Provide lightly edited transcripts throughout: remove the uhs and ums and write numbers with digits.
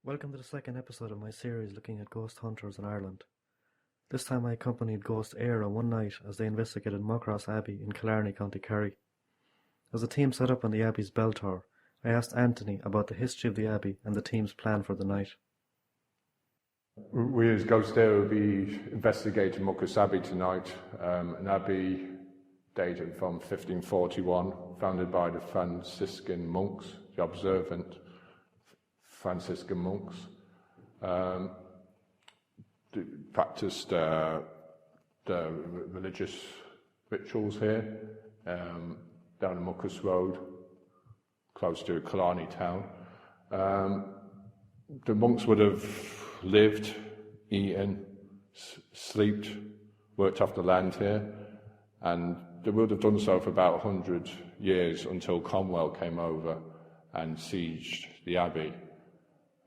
Welcome to the second episode of my series looking at ghost hunters in Ireland. This time I accompanied Ghost Eire one night as they investigated Muckross Abbey in Killarney, County Kerry. As the team set up on the Abbey's bell tower, I asked Anthony about the history of the Abbey and the team's plan for the night. We as Ghost Eire will be investigating Muckross Abbey tonight, an abbey dated from 1541, founded by the Franciscan monks, the observant Franciscan monks. Practiced the religious rituals here, down the Muckross Road, close to Killarney town. The monks would have lived, eaten, slept, worked off the land here, and they would have done so for about 100 years until Cromwell came over and sieged the abbey.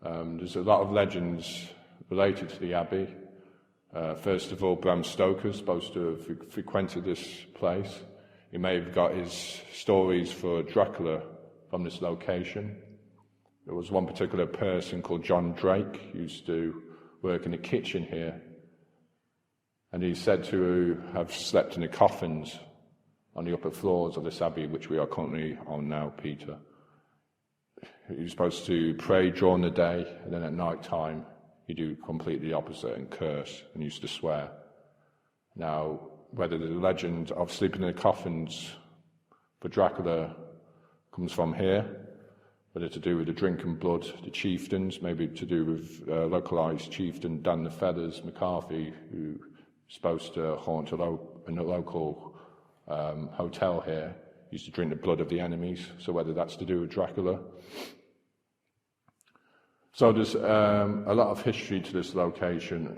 There's a lot of legends related to the abbey. First of all, Bram Stoker's supposed to have frequented this place. He may have got his stories for Dracula from this location. There was one particular person called John Drake who used to work in the kitchen here, and he's said to have slept in the coffins on the upper floors of this abbey, which we are currently on now, Peter. He was supposed to pray during the day, and then at night time he'd do completely the opposite and curse, and used to swear. Now, whether the legend of sleeping in the coffins for Dracula comes from here, whether to do with the drinking blood, the chieftains, maybe to do with localised chieftain Dan the Feathers McCarthy, who was supposed to haunt a local hotel here, used to drink the blood of the enemies, so whether that's to do with Dracula. So there's a lot of history to this location.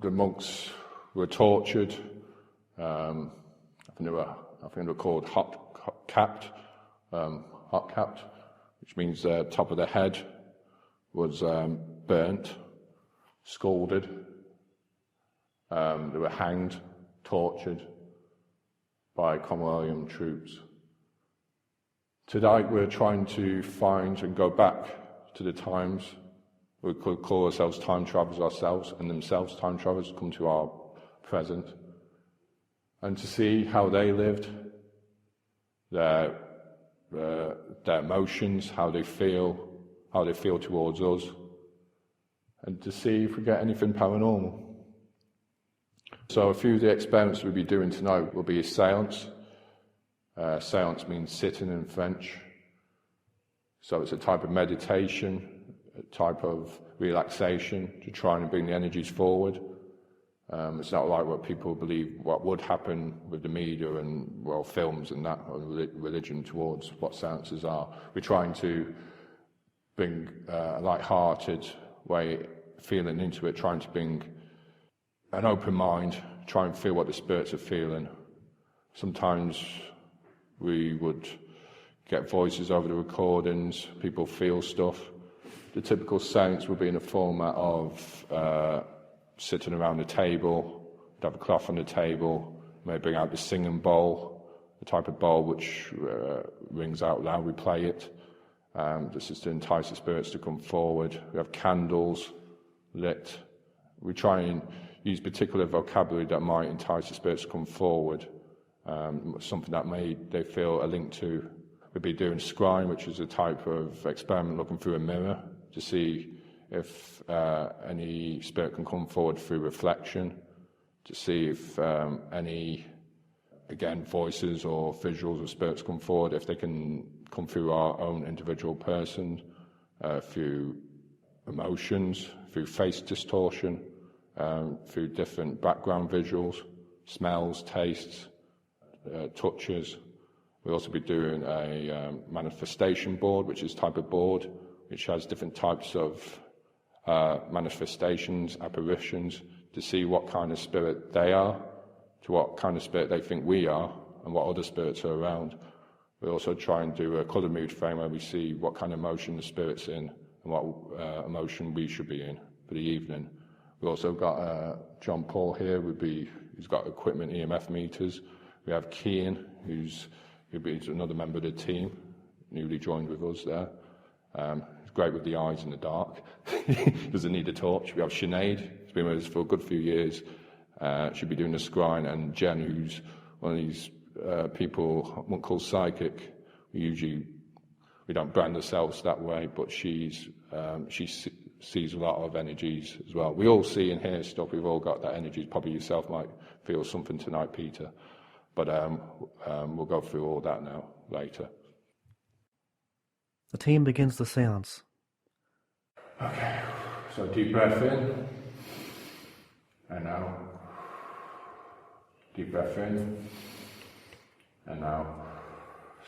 The monks were tortured. I think they were called hot-capped, which means the top of the head was burnt, scalded. They were hanged, tortured by Cromwellian troops. Tonight we're trying to find and go back to the times. We could call ourselves time travelers ourselves, and themselves time travelers, come to our present, and to see how they lived, their emotions, how they feel towards us, and to see if we get anything paranormal. So a few of the experiments we'll be doing tonight will be a seance. Seance means sitting in French. So it's a type of meditation, a type of relaxation to try and bring the energies forward. It's not like what people believe what would happen with the media and, well, films and that, or religion towards what seances are. We're trying to bring a light-hearted way, feeling into it, trying to bring an open mind, try and feel what the spirits are feeling. Sometimes we would get voices over the recordings, people feel stuff. The typical seance would be in the format of sitting around the table, have a cloth on the table, may bring out the singing bowl, the type of bowl which rings out loud, we play it. This is to entice the spirits to come forward. We have candles lit. We try and use particular vocabulary that might entice the spirits to come forward, something that they feel a link to. We'll be doing scrying, which is a type of experiment looking through a mirror to see if any spirit can come forward through reflection, to see if any, again, voices or visuals of spirits come forward, if they can come through our own individual person, through emotions, through face distortion, through different background visuals, smells, tastes, touches. We'll also be doing a manifestation board, which is a type of board which has different types of manifestations, apparitions, to see what kind of spirit they are, to what kind of spirit they think we are, and what other spirits are around. We also try and do a colour mood frame where we see what kind of emotion the spirit's in and what emotion we should be in for the evening. We've also got John Paul here. He's got equipment, EMF meters. We have Kean, who's another member of the team, newly joined with us there. He's It's great with the eyes in the dark. Doesn't need a torch. We have Sinead, who's been with us for a good few years. She'll be doing the scrying, and Jen, who's one of these people one called psychic. We don't brand ourselves that way, but she sees a lot of energies as well. We all see and hear stuff. We've all got that energy. Probably yourself might feel something tonight, Peter. But we'll go through all that now later. The team begins the seance. Okay, so deep breath in, and out. Deep breath in, and out.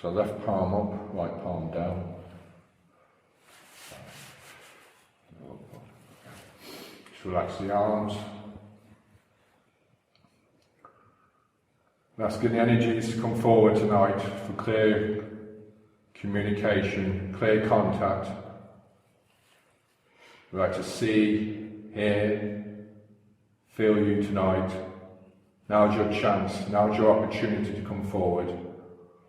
So left palm up, right palm down. Just relax the arms. I'm asking the energies to come forward tonight for clear communication, clear contact. We'd like to see, hear, feel you tonight. Now's your chance, now's your opportunity to come forward.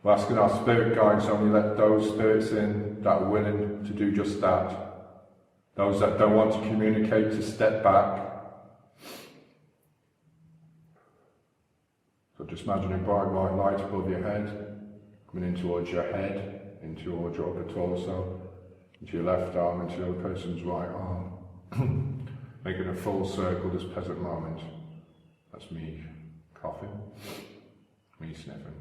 We're asking our spirit guides only let those spirits in that are willing to do just that. Those that don't want to communicate to step back. So just imagine a bright white light above your head, coming in towards your head, in towards your upper torso, into your left arm, into the other person's right arm. Making a full circle this present moment. That's me coughing, me sniffing.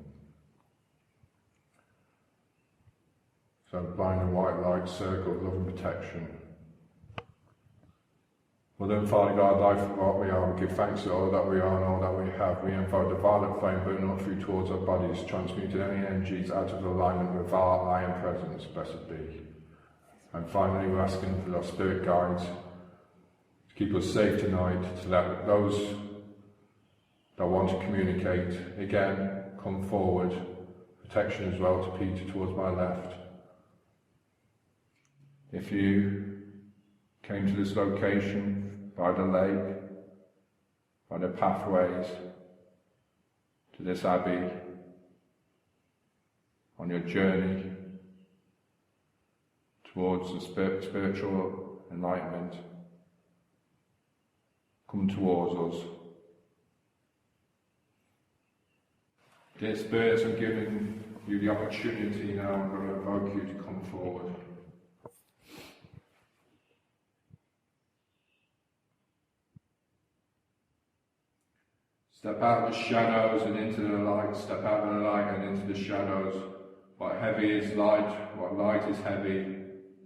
So blind and white light circle of love and protection. Mother and Father God, life and what we are, we give thanks to all that we are and all that we have. We invoke the violet flame burning up through towards our bodies, transmuting any energies out of alignment with our iron presence, blessed be. And finally, we're asking for our spirit guides to keep us safe tonight, to let those that want to communicate, again, come forward. Protection as well to Peter towards my left. If you came to this location by the lake, by the pathways to this abbey, on your journey towards the spiritual enlightenment, come towards us. Dear spirits, I'm giving you the opportunity now. I'm going to invoke you to come forward. Step out of the shadows and into the light. Step out of the light and into the shadows. What heavy is light, what light is heavy.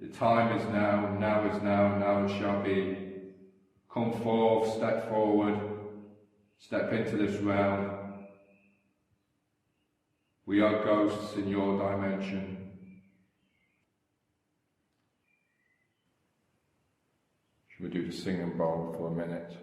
The time is now, now is now, now it shall be. Come forth, step forward, step into this realm. We are ghosts in your dimension. Should we do the singing bowl for a minute?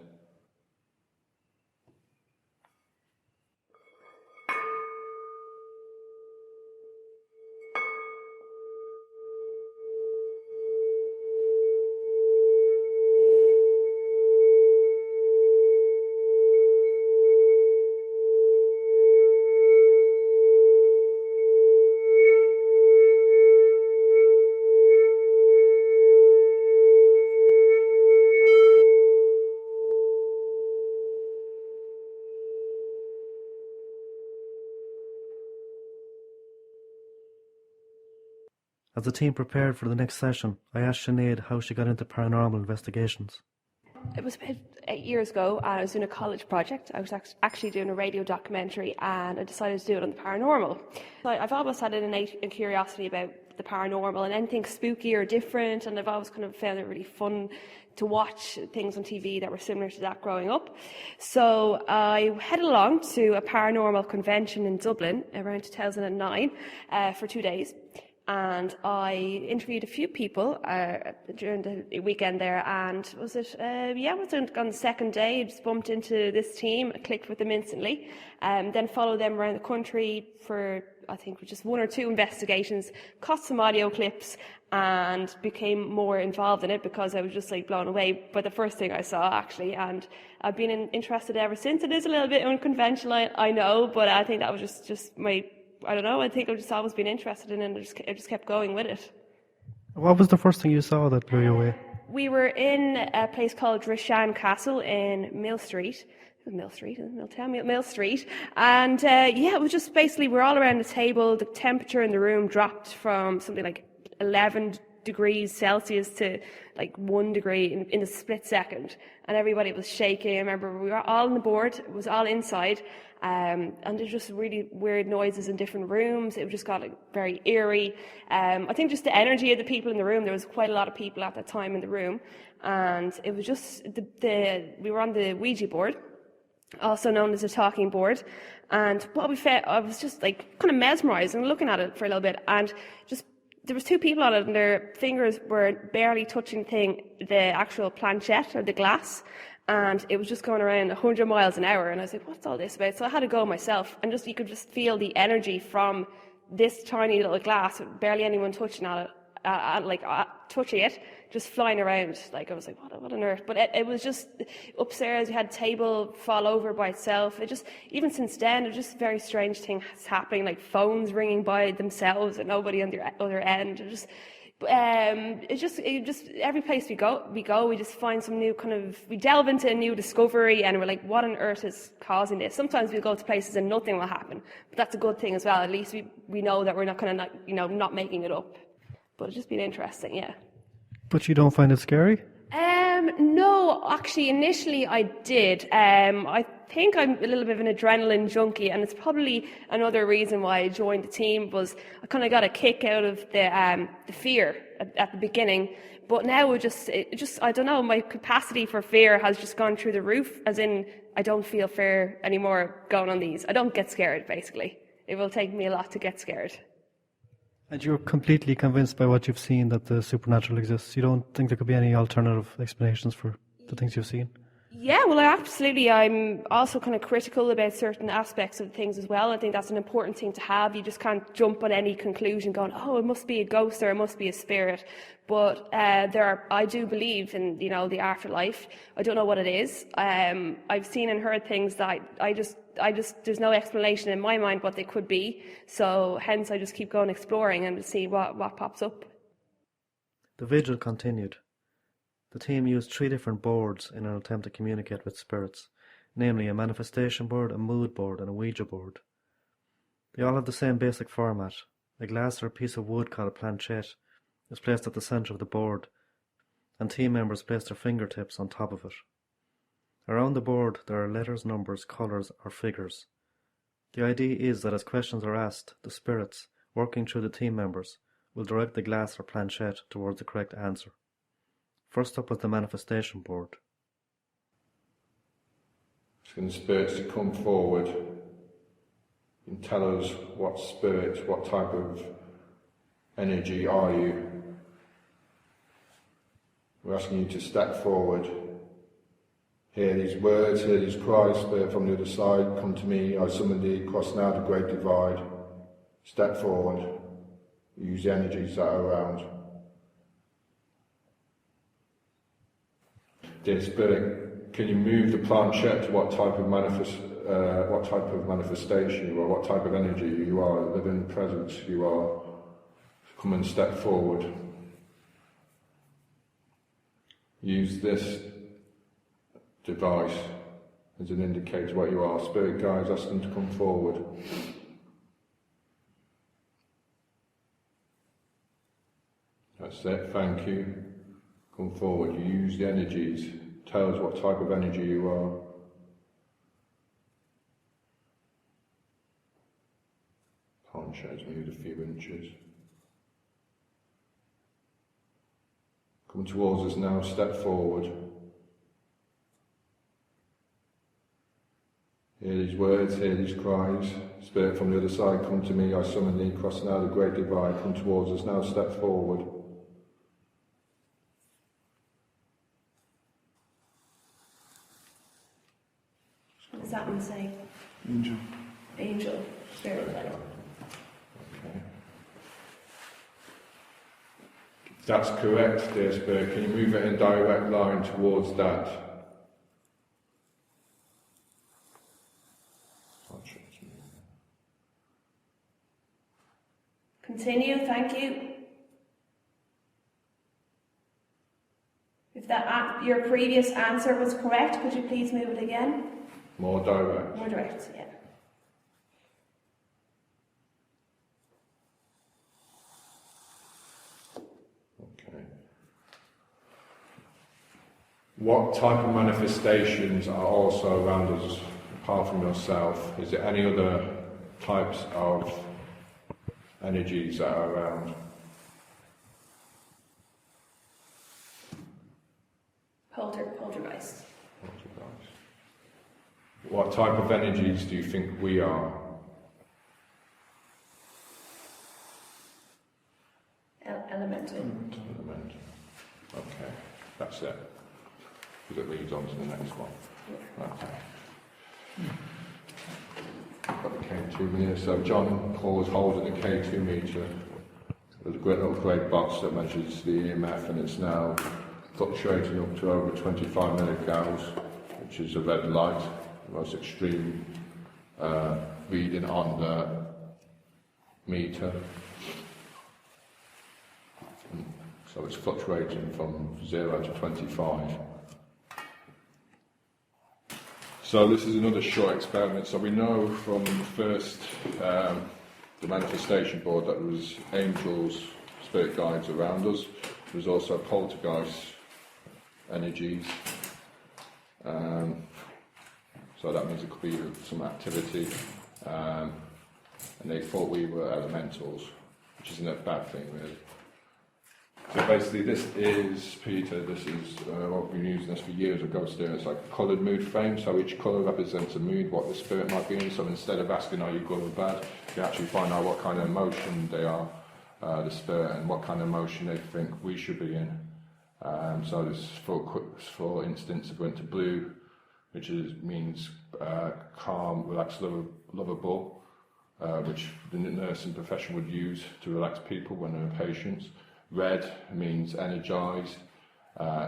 As the team prepared for the next session, I asked Sinead how she got into paranormal investigations. It was about 8 years ago, and I was doing a college project. I was actually doing a radio documentary, and I decided to do it on the paranormal. I've always had an innate curiosity about the paranormal and anything spooky or different, and I've always kind of found it really fun to watch things on TV that were similar to that growing up. So I headed along to a paranormal convention in Dublin around 2009 for 2 days. And I interviewed a few people during the weekend there, and on the second day, I just bumped into this team, I clicked with them instantly, then followed them around the country for, I think, just 1 or 2 investigations, caught some audio clips, and became more involved in it because I was just like blown away by the first thing I saw, actually, and I've been interested ever since. It is a little bit unconventional, I know, but I think that was just my, I don't know, I think I've just always been interested in it, and I just kept going with it. What was the first thing you saw that blew you away? We were in a place called Rishan Castle in Mill Street. Mill Street, isn't it? Milltown? Mill Street. And yeah, it was just basically, we're all around the table. The temperature in the room dropped from something like 11 degrees Celsius to like 1 degree in a split second. And everybody was shaking. I remember we were all on the board. It was all inside. And there's just really weird noises in different rooms. It just got like, very eerie. I think just the energy of the people in the room, there was quite a lot of people at that time in the room. And it was just, we were on the Ouija board, also known as a talking board. And what we felt, I was just like kind of mesmerized and looking at it for a little bit. And just, there was two people on it and their fingers were barely touching the actual planchette or the glass. And it was just going around 100 miles an hour. And I was like, what's all this about? So I had to go myself. And just, you could just feel the energy from this tiny little glass, barely anyone touching on it, touching it, just flying around. Like, I was like, what on earth? But it was just, upstairs, you had a table fall over by itself. It just, even since then, it was just very strange things happening, like phones ringing by themselves and nobody on the other end. It just every place we go, we just find some new we delve into a new discovery, and we're like, what on earth is causing this? Sometimes we'll go to places and nothing will happen, but that's a good thing as well. At least we know that we're not not making it up. But it's just been interesting, yeah. But you don't find it scary? No, actually, initially I did. I think I'm a little bit of an adrenaline junkie, and it's probably another reason why I joined the team. Was I kind of got a kick out of the fear at the beginning, but now it just I don't know. My capacity for fear has just gone through the roof. As in, I don't feel fear anymore going on these. I don't get scared. Basically, it will take me a lot to get scared. And you're completely convinced by what you've seen that the supernatural exists? You don't think there could be any alternative explanations for the things you've seen? Yeah, well, I'm also kind of critical about certain aspects of things as well. I think that's an important thing to have. You just can't jump on any conclusion going, oh, it must be a ghost or it must be a spirit. But I do believe in, the afterlife. I don't know what it is. I've seen and heard things that I just, there's no explanation in my mind what they could be. So hence I just keep going exploring and to see what pops up. The vigil continued. The team used 3 different boards in an attempt to communicate with spirits, namely a manifestation board, a mood board, and a Ouija board. They all have the same basic format. A glass or a piece of wood called a planchette is placed at the centre of the board, and team members place their fingertips on top of it. Around the board there are letters, numbers, colours, or figures. The idea is that as questions are asked, the spirits, working through the team members, will direct the glass or planchette towards the correct answer. First up was the manifestation board. Asking the spirits to come forward and tell us what spirit, what type of energy are you. We're asking you to step forward. Hear these words, hear these cries, spirit from the other side, come to me, I summon thee, cross now the great divide. Step forward, use the energies that are around. Dear Spirit, can you move the planchette to what type of manifestation you are, what type of energy you are, living presence you are? Come and step forward. Use this device as an indicator of what you are. Spirit guides, ask them to come forward. That's it, thank you. Come forward, you use the energies, tell us what type of energy you are. Planchette's moved a few inches. Come towards us now, step forward. Hear these words, hear these cries. Spirit from the other side, come to me, I summon thee, cross now the great divide, come towards us now, step forward. What does that one say? Angel. Angel, spirit. Okay. That's correct, dear Spirit. Can you move it in a direct line towards that? Continue, thank you. If your previous answer was correct, could you please move it again? More direct. More direct, yeah. Okay. What type of manifestations are also around us, apart from yourself? Is there any other types of energies that are around? Poltergeist. What type of energies do you think we are? Elemental. Elemental. Okay, that's it. Because it leads on to the next one. Okay. Got the K2 meter. So John Paul's holding the K2 meter. There's a great little grey box that measures the EMF, and it's now fluctuating up to over 25 milligauss, which is a red light, the most extreme reading on the meter. So it's fluctuating from 0 to 25. So this is another short experiment. So we know from the first, the manifestation board, that there was angels, spirit guides around us. There's also poltergeist energies. So that means it could be some activity. And they thought we were elementals, which isn't a bad thing, really. So basically this is, Peter, this is what we've been using this for years of Ghost Eire. It's like a coloured mood frame, so each colour represents a mood, what the spirit might be in. So instead of asking are you good or bad, you actually find out what kind of emotion they are, the spirit, and what kind of emotion they think we should be in. So this, for instance, I went to blue, which means calm, relaxed, lovable, which the nursing profession would use to relax people when they're patients. Red means energized,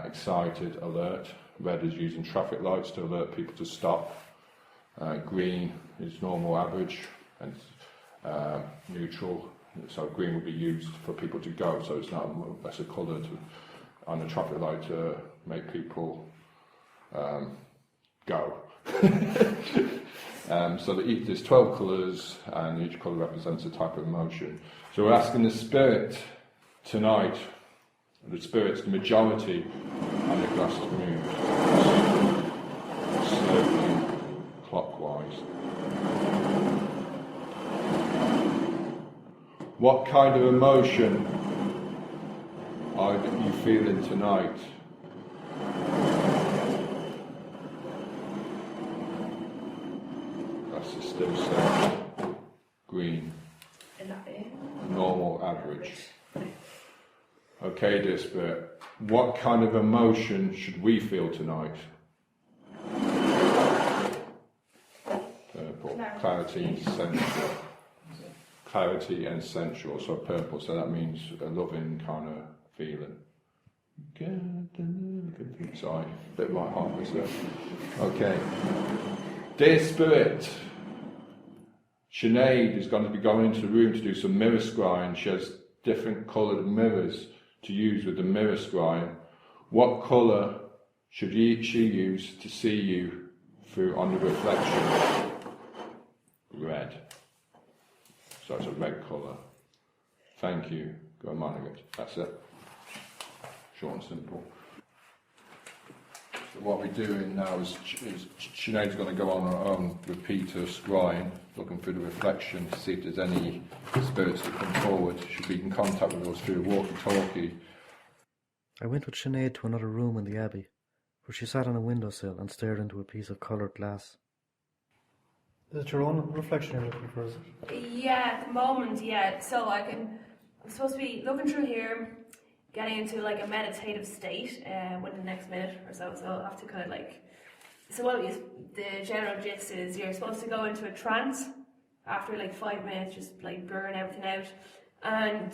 excited, alert. Red is used in traffic lights to alert people to stop. Green is normal, average, and neutral. So green would be used for people to go. So it's not as a colour on a traffic light to make people go. So there's 12 colours, and each colour represents a type of emotion. So we're asking the spirit tonight, the spirit's the majority, and the glass is moved slowly clockwise. What kind of emotion are you feeling tonight? That's the still set. Green. Normal, average. Okay, dear spirit, what kind of emotion should we feel tonight? Purple. Clarity and sensual. Clarity and sensual, so purple, so that means a loving kind of feeling. Sorry, a bit of my heart was there. Okay. Dear spirit, Sinead is going to be going into the room to do some mirror scrying. She has different coloured mirrors to use with the mirror scrying. What colour should she use to see you through on the reflection? Red. So it's a red colour. Thank you. Go on, Margaret. That's it. Short and simple. So what we're doing now is Sinead's going to go on her own with Peter scrying, looking through the reflection to see if there's any spirits that come forward. She'll be in contact with us through a walkie-talkie. I went with Sinead to another room in the abbey, where she sat on a windowsill and stared into a piece of coloured glass. Is it your own reflection you're looking for, is it? Yeah, at the moment, yeah. So I'm supposed to be looking through here, getting into like a meditative state within the next minute or so. So I'll have to kind of like, so the general gist is you're supposed to go into a trance after like 5 minutes, just like burn everything out. And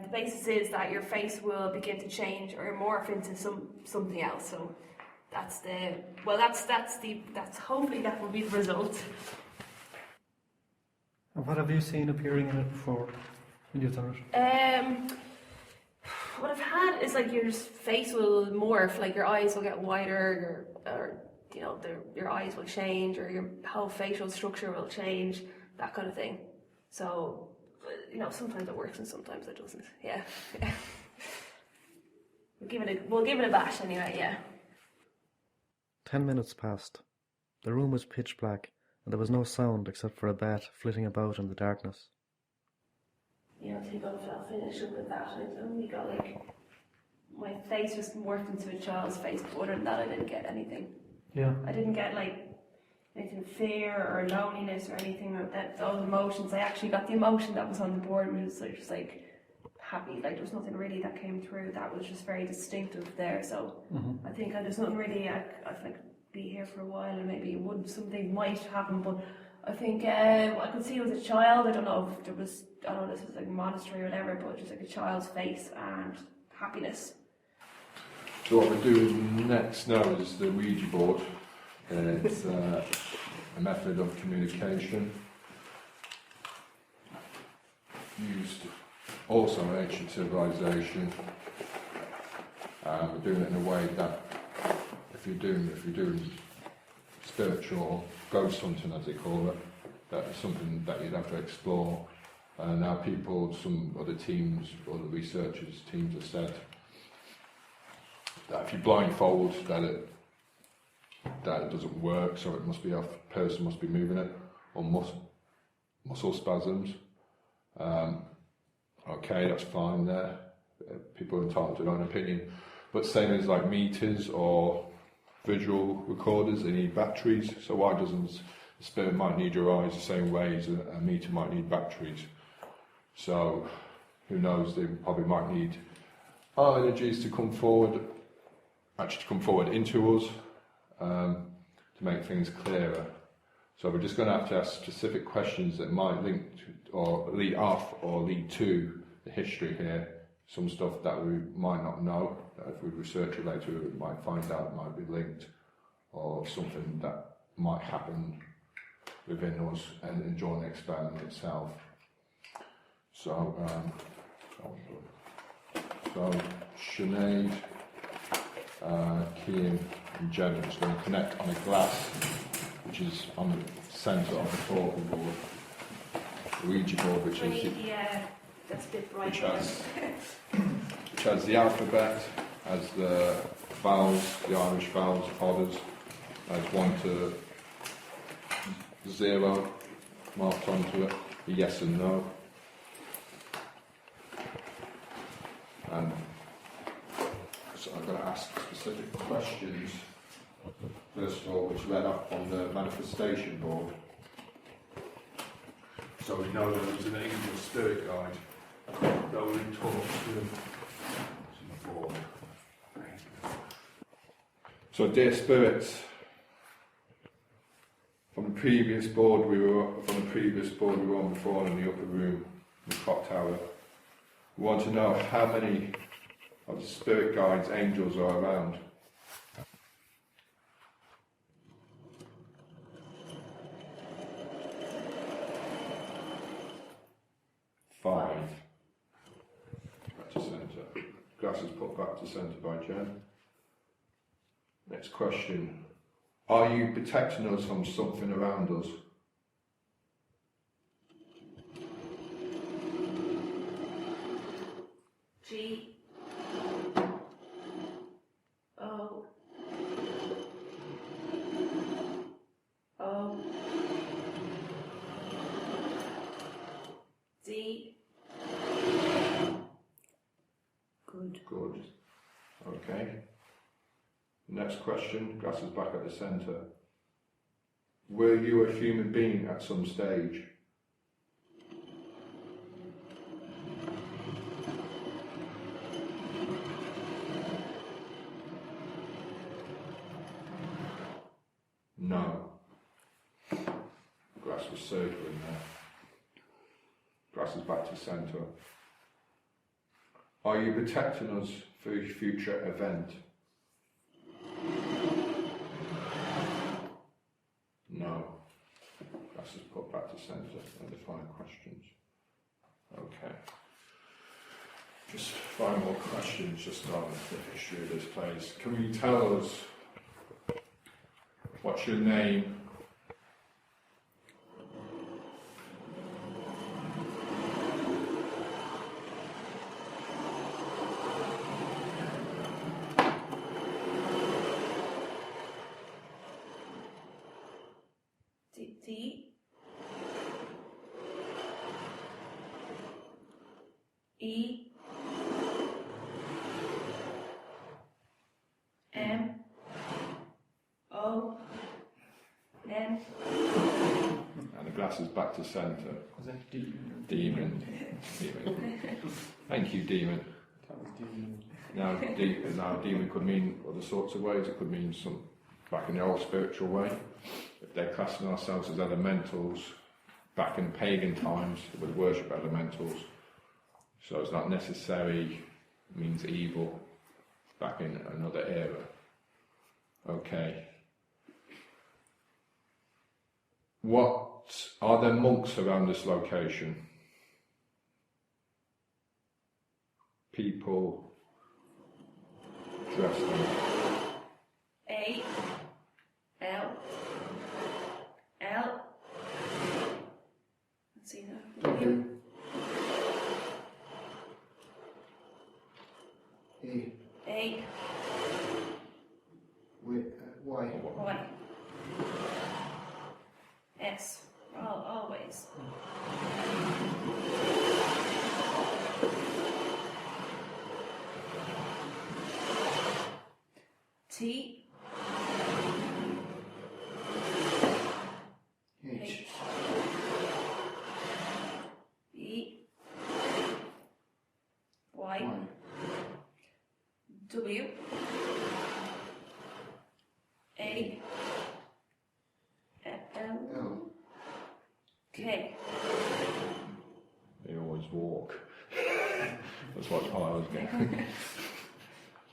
the basis is that your face will begin to change or morph into something else. So that's hopefully that will be the result. And what have you seen appearing in it before when you've done it? what I've had is like your face will morph, like your eyes will get wider, or you know, your eyes will change, or your whole facial structure will change, that kind of thing. So, you know, sometimes it works and sometimes it doesn't. Yeah. We'll give it a bash anyway. Yeah. 10 minutes passed. The room was pitch black, and there was no sound except for a bat flitting about in the darkness. You know, I think I'll finish up with that. I only got like, my face just morphed into a child's face, but other than that I didn't get anything. Yeah. I didn't get like anything fear or loneliness or anything like that. Those emotions, I actually got the emotion that was on the board, which was just like happy. Like there was nothing really that came through that was just very distinctive there. So I think there's nothing really. I'd like be here for a while, and maybe something might happen. But I think I could see it was a child. I don't know if there was. I don't know if this was like a monastery or whatever, but just like a child's face and happiness. So what we're doing next now is the Ouija board. It's a method of communication used also in ancient civilization. We're doing it in a way that if you're doing spiritual ghost hunting, as they call it, that's something that you'd have to explore. Now some other teams, other researchers teams have said that if you blindfold, that it doesn't work, so it must be a person must be moving it, or muscle spasms. Okay, that's fine there. People are entitled to their own opinion. But same as like meters or visual recorders, they need batteries. So why doesn't the spirit might need your eyes the same way as a meter might need batteries? So who knows, they probably might need our energies to come forward into us, to make things clearer. So we're just going to have to ask specific questions that might link to, or lead off or lead to the history here. Some stuff that we might not know, that if we research it later we might find out it might be linked, or something that might happen within us and during the experiment itself. So, Sinead, Kean and Jen are just going to connect on a glass which is on the centre of the focal board, the Ouija board, which that's a bit bright. Which has the alphabet, as the vowels, the Irish vowels, orders, as 1 to 0 marked onto it, the yes and no. And so I'm going to ask specific questions, first of all, which led up on the manifestation board. So we know there was an angel spirit guide that we talked to before. So dear spirits, from the previous board we were on before in the upper room, the clock tower, we want to know how many of the spirit guides, angels, are around. Five. Back to centre. Glasses put back to centre by Jen. Next question. Are you protecting us from something around us? G O O D. Good. Okay. Next question, glasses back at the centre. Were you a human being at some stage? No. Glass was circling there. Glasses back to centre. Are you protecting us for a future event? No. Glasses put back to centre and the final questions. Okay. Just 5 more questions just on the history of this place. Can you tell us what's your name? D E M O N. And the glasses back to centre. Was that demon? Demon. Thank you, demon. That was demon. Now, demon could mean other sorts of ways. It could mean some back in the old spiritual way. If they're classing ourselves as elementals, back in pagan times, they would worship elementals. So it's not necessarily means evil back in another era. Okay. What are there monks around this location? People dressed in A L L. Let's see now. W. A. A Y. Y S. Always. T H. E Y Y. W A L L. K. They always walk. That's what I was getting.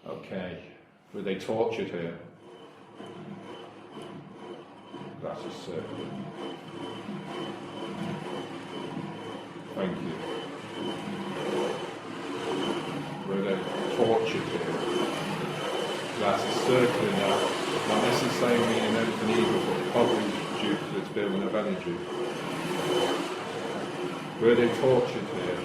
Okay. Were they tortured here? That's a certain. Thank you. Were they tortured here? That's a circle now. Not necessarily meaning anything evil, but probably due to this building of energy. Were they tortured here?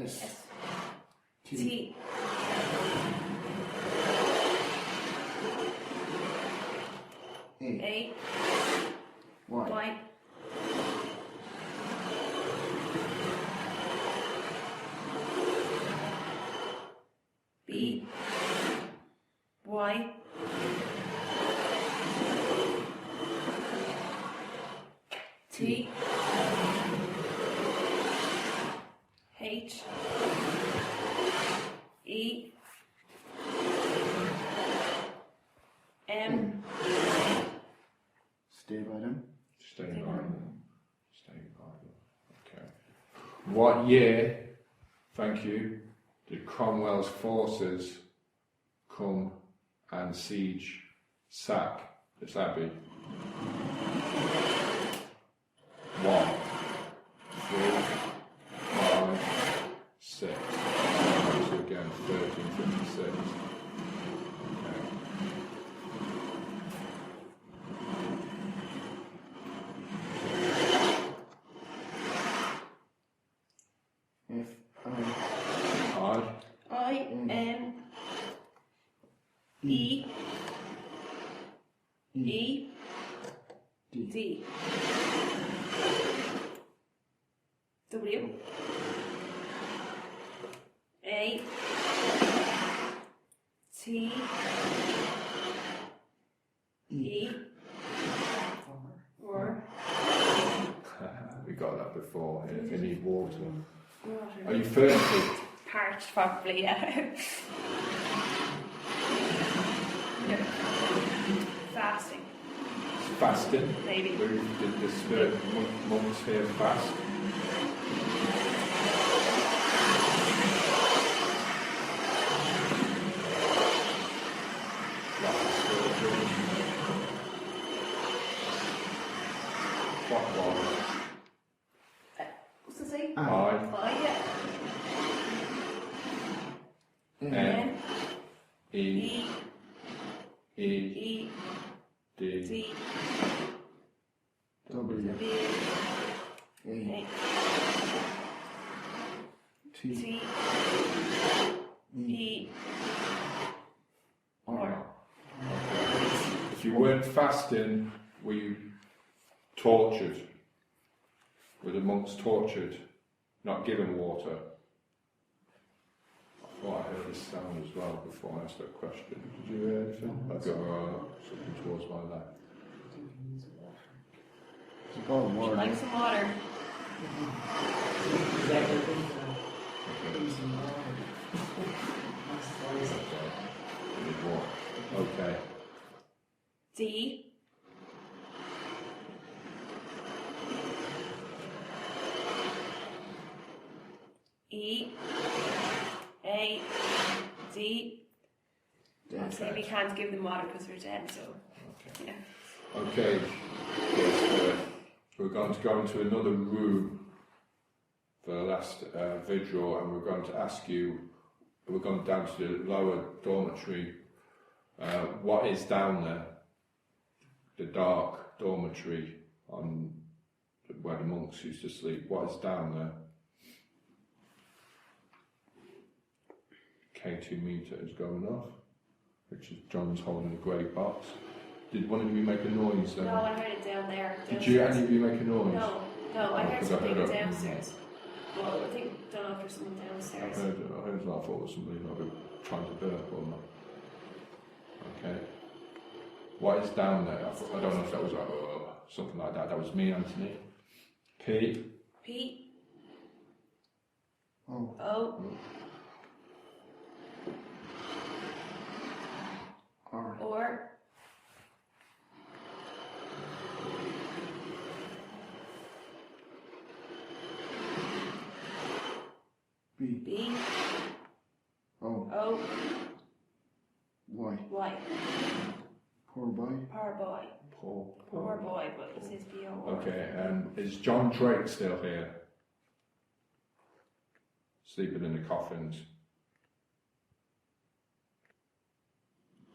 S. T. T A. A Y. Y B Y T H E M. Stay by them. Stay by them. Stay by them. Okay. What year, thank you, did Cromwell's forces come and sack this abbey? 1, 3, 5, 6. So again, 1356. Okay. F. I N E E D W A T E or We got that before. If you need water. water. Are you thirsty? Parched, probably, yeah. Yeah. Fasting, Fasting? maybe. Did the spirit monks here fast? clockwise. What's it say? I, I, yeah. N, E, E, E, E, D, D, W, W, A, A, T, T, E, E, R. If you weren't fasting, were you tortured? Were the monks tortured? Not given water? I thought I heard this sound as well before I asked that question. Did you hear anything? I got something towards my left. it's a bottle of Would you water. like some water? Okay. D, E, A, D. Dead So we can't give them water because we're dead, so yeah. Okay. Yes, we're going to go into another room for the last vigil, and we're going to ask you. We're going down to the lower dormitory. What is down there? The dark dormitory on where the monks used to sleep. What is down there? K2 meter is going off, which is John's holding a grey box. Did one of you make a noise then? No, I heard it down there. Did you, any of you make a noise? No, I heard because I something heard it. downstairs. Well, I think, don't know if there's someone I downstairs. heard that. I thought it was somebody like trying to burp or not. Okay. What is down there? I don't know if that was something like that. That was me, Anthony. P. P, O, O, R, or, B, B, O, O, Y. Y. Poor boy. Poor boy. Paul. Poor boy, but it says B-O. Okay, is John Drake still here? Sleeping in the coffins?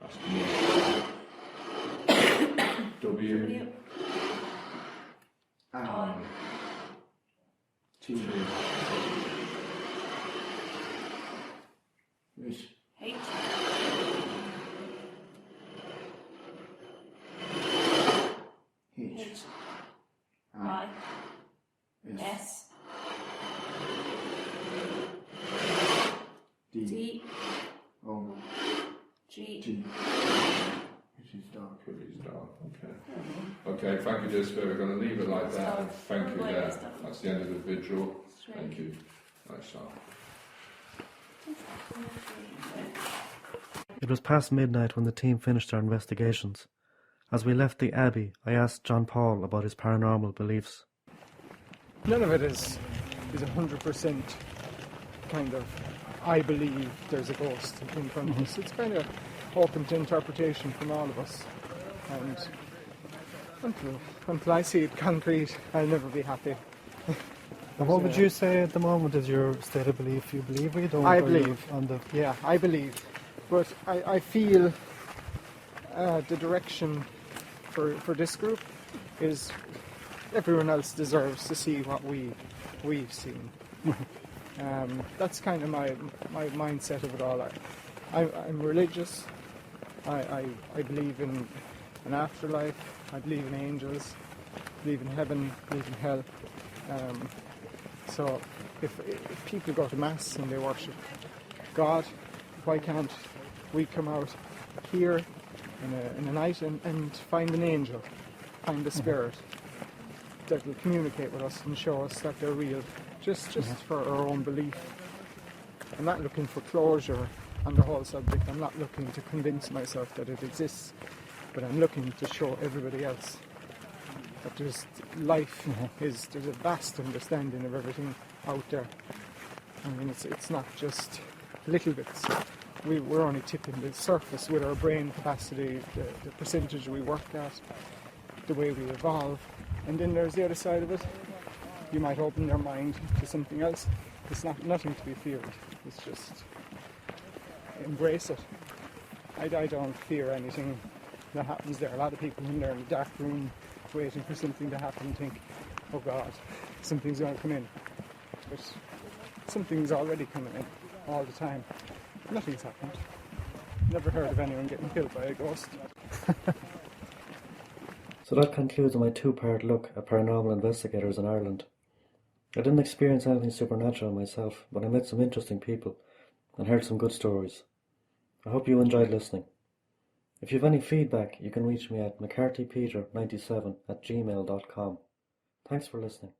That's me. W. W, I, T, T. S, H, H, H, I, I, S, S, D, D, O, G. G. Which is dark. Kerry's down. Okay. Okay, thank you, dear Spirit. We're going to leave it like that. And thank you there. That's the end of the vigil. Thank you. Nice sound. It was past midnight when the team finished their investigations. As we left the abbey, I asked John Paul about his paranormal beliefs. None of it is 100% kind of, I believe there's a ghost in front of us. It's kind of open to interpretation from all of us. And until I see it concrete, I'll never be happy. And what would you say at the moment is your state of belief? You believe or you don't? I or you're believe. on the Yeah, I believe. But I feel the direction for this group is everyone else deserves to see what we've seen. That's kind of my mindset of it all. I'm religious. I believe in an afterlife. I believe in angels. I believe in heaven. I believe in hell. So if people go to mass and they worship God, why can't we come out here in a night and find an angel, find a spirit that will communicate with us and show us that they're real, just for our own belief. I'm not looking for closure on the whole subject. I'm not looking to convince myself that it exists, but I'm looking to show everybody else that there's life, there's a vast understanding of everything out there. I mean, it's not just little bits. We're only tipping the surface with our brain capacity, the percentage we work at, the way we evolve. And then there's the other side of it. You might open their mind to something else. It's nothing to be feared. It's just embrace it. I don't fear anything that happens there. A lot of people when they're in a dark room waiting for something to happen think, oh God, something's going to come in. But something's already coming in all the time. Nothing's happened. Never heard of anyone getting killed by a ghost. So that concludes my two-part look at paranormal investigators in Ireland. I didn't experience anything supernatural myself, but I met some interesting people and heard some good stories. I hope you enjoyed listening. If you have any feedback, you can reach me at mccarthypeter97@gmail.com. Thanks for listening.